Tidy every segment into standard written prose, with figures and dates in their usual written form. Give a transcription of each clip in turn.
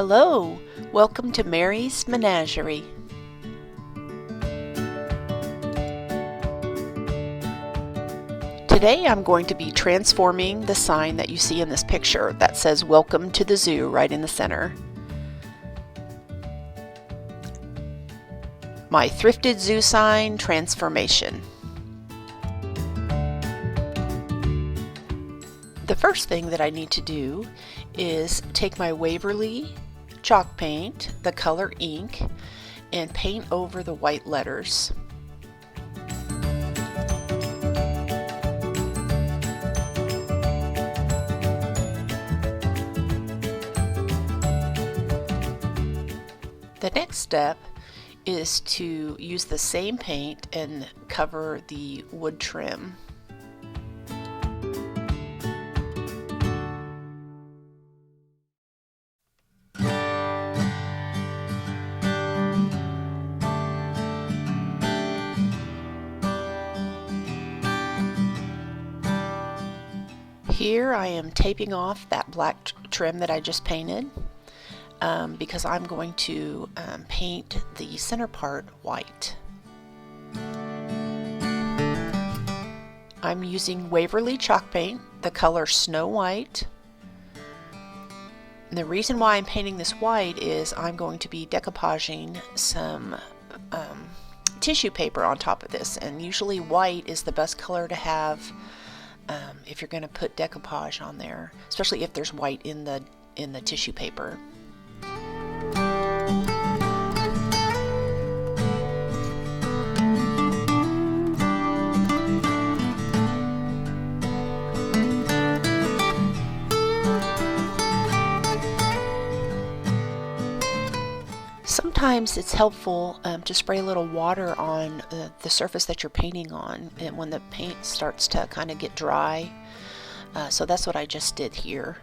Hello, welcome to Mary's Menagerie. Today I'm going to be transforming the sign that you see in this picture that says Welcome to the Zoo right in the center. My Thrifted Zoo Sign Transformation. The first thing that I need to do is take my Waverly chalk paint, the color ink, and paint over the white letters. The next step is to use the same paint and cover the wood trim. Here I am taping off that black trim that I just painted because I'm going to paint the center part white. I'm using Waverly chalk paint, the color Snow White. And the reason why I'm painting this white is I'm going to be decoupaging some tissue paper on top of this, and usually white is the best color to have if you're going to put decoupage on there, especially if there's white in the tissue paper. Sometimes it's helpful to spray a little water on the surface that you're painting on, and when the paint starts to kind of get dry. So that's what I just did here.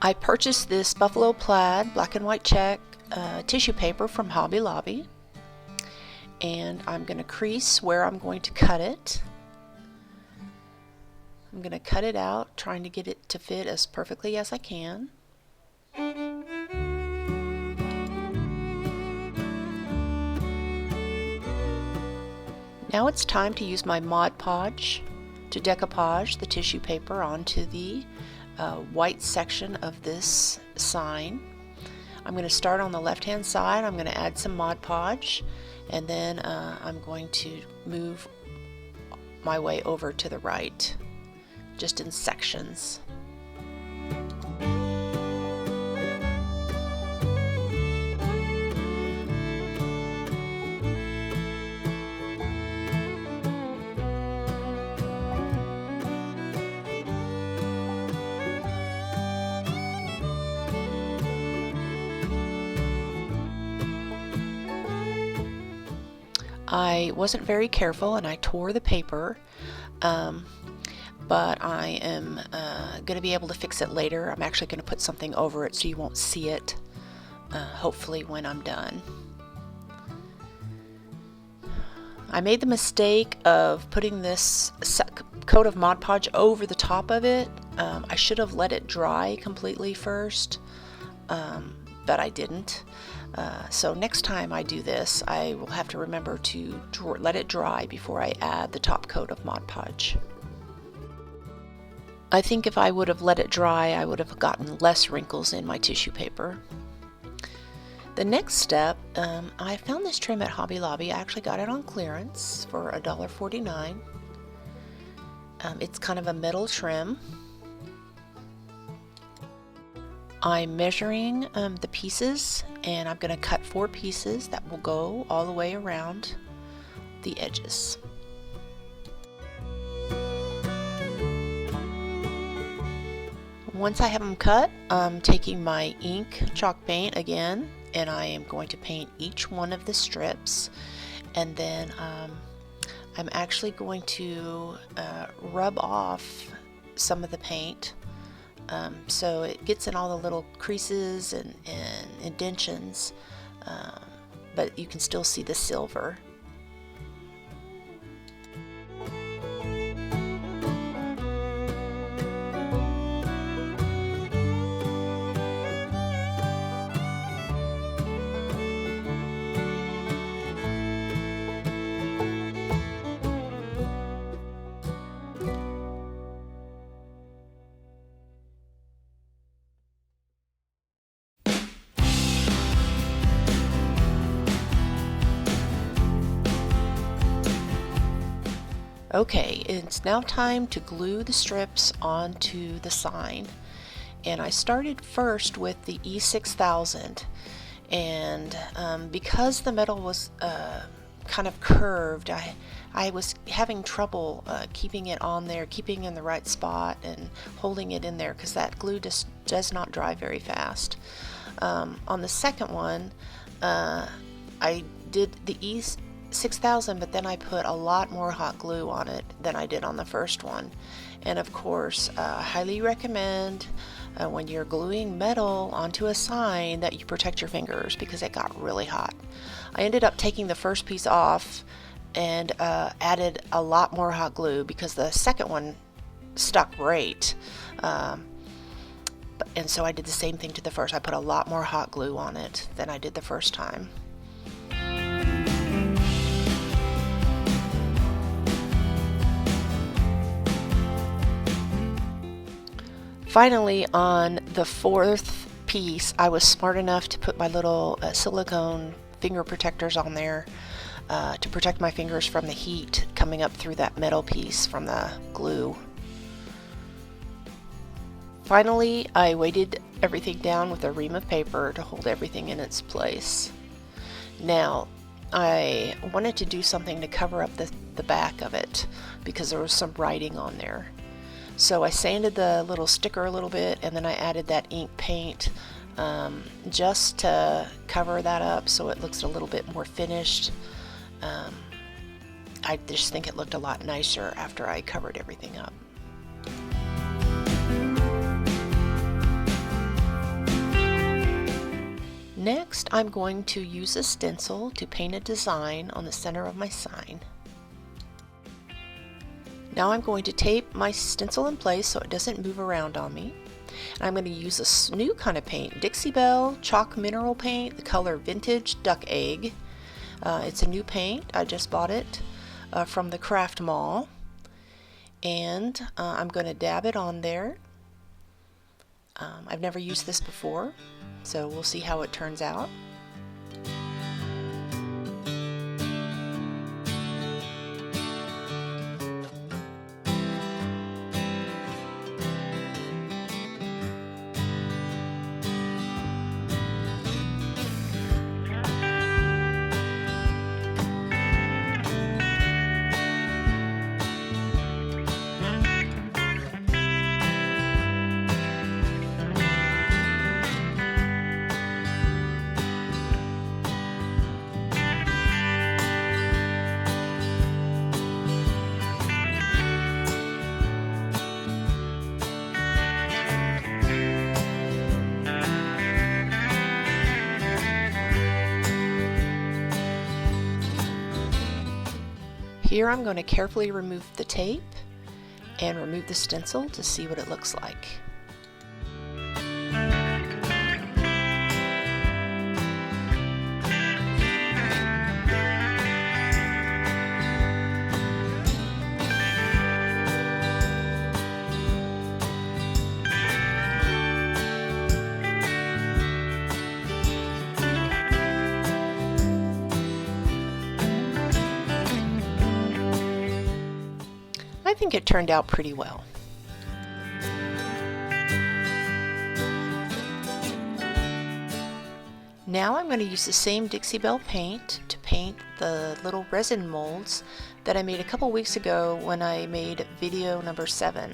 I purchased this buffalo plaid black and white check tissue paper from Hobby Lobby, and I'm going to crease where I'm going to cut it. I'm going to cut it out, trying to get it to fit as perfectly as I can. Now it's time to use my Mod Podge to decoupage the tissue paper onto the white section of this sign. I'm going to start on the left hand side. I'm going to add some Mod Podge, and then I'm going to move my way over to the right, just in sections. I wasn't very careful and I tore the paper, but I am going to be able to fix it later. I'm actually going to put something over it so you won't see it, hopefully when I'm done. I made the mistake of putting this coat of Mod Podge over the top of it. I should have let it dry completely first, but I didn't. So next time I do this, I will have to remember to let it dry before I add the top coat of Mod Podge. I think if I would have let it dry, I would have gotten less wrinkles in my tissue paper. The next step, I found this trim at Hobby Lobby. I actually got it on clearance for $1.49. It's kind of a metal trim. I'm measuring the pieces, and I'm going to cut 4 pieces that will go all the way around the edges. Once I have them cut, I'm taking my ink chalk paint again, and I am going to paint each one of the strips, and then I'm actually going to rub off some of the paint so it gets in all the little creases and indentions, but you can still see the silver. Okay, it's now time to glue the strips onto the sign. And I started first with the E6000, and because the metal was kind of curved, I was having trouble keeping it on there, keeping it in the right spot and holding it in there, because that glue just does not dry very fast. On the second one, I did the E6000, but then I put a lot more hot glue on it than I did on the first one. And of course, I highly recommend when you're gluing metal onto a sign that you protect your fingers, because it got really hot. I ended up taking the first piece off and added a lot more hot glue, because the second one stuck great. And so I did the same thing to the first. I put a lot more hot glue on it than I did the first time. Finally, on the fourth piece, I was smart enough to put my little silicone finger protectors on there to protect my fingers from the heat coming up through that metal piece from the glue. Finally, I weighted everything down with a ream of paper to hold everything in its place. Now, I wanted to do something to cover up the back of it, because there was some writing on there. So I sanded the little sticker a little bit, and then I added that ink paint just to cover that up so it looks a little bit more finished. I just think it looked a lot nicer after I covered everything up. Next, I'm going to use a stencil to paint a design on the center of my sign. Now I'm going to tape my stencil in place so it doesn't move around on me. And I'm going to use a new kind of paint, Dixie Belle Chalk Mineral Paint, the color Vintage Duck Egg. It's a new paint. I just bought it from the craft mall. And I'm going to dab it on there. I've never used this before, so we'll see how it turns out. Here I'm going to carefully remove the tape and remove the stencil to see what it looks like. I think it turned out pretty well. Now I'm going to use the same Dixie Belle paint to paint the little resin molds that I made a couple weeks ago when I made video number 7.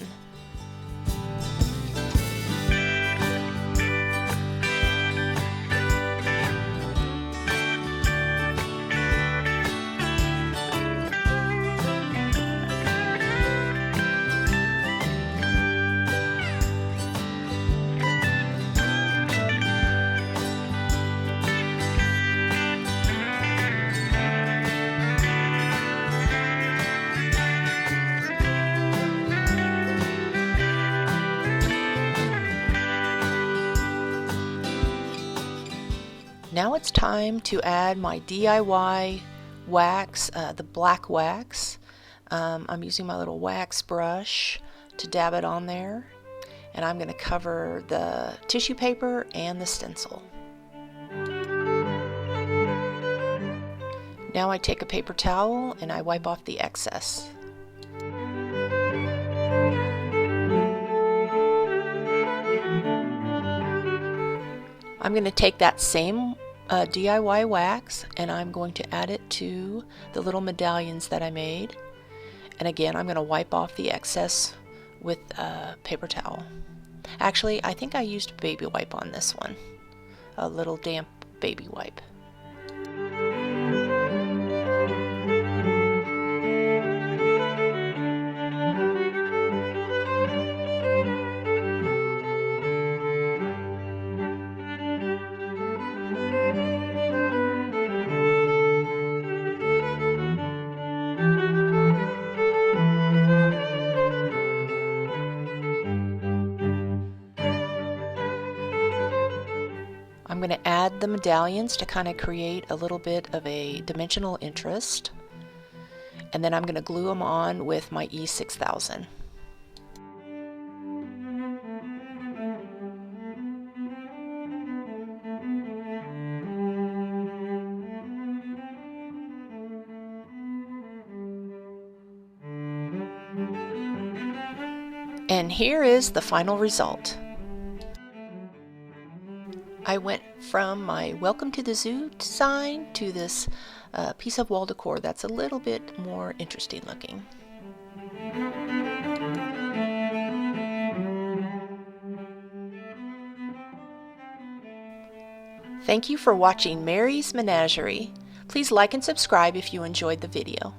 Now it's time to add my DIY wax, the black wax. I'm using my little wax brush to dab it on there, and I'm going to cover the tissue paper and the stencil. Now I take a paper towel and I wipe off the excess. I'm going to take that same DIY wax and I'm going to add it to the little medallions that I made. And again, I'm going to wipe off the excess with a paper towel. Actually, I think I used baby wipe on this one, a little damp baby wipe. I'm going to add the medallions to kind of create a little bit of a dimensional interest, and then I'm going to glue them on with my E6000. And here is the final result. I went from my Welcome to the Zoo sign to this piece of wall decor that's a little bit more interesting looking. Thank you for watching Mary's Menagerie. Please like and subscribe if you enjoyed the video.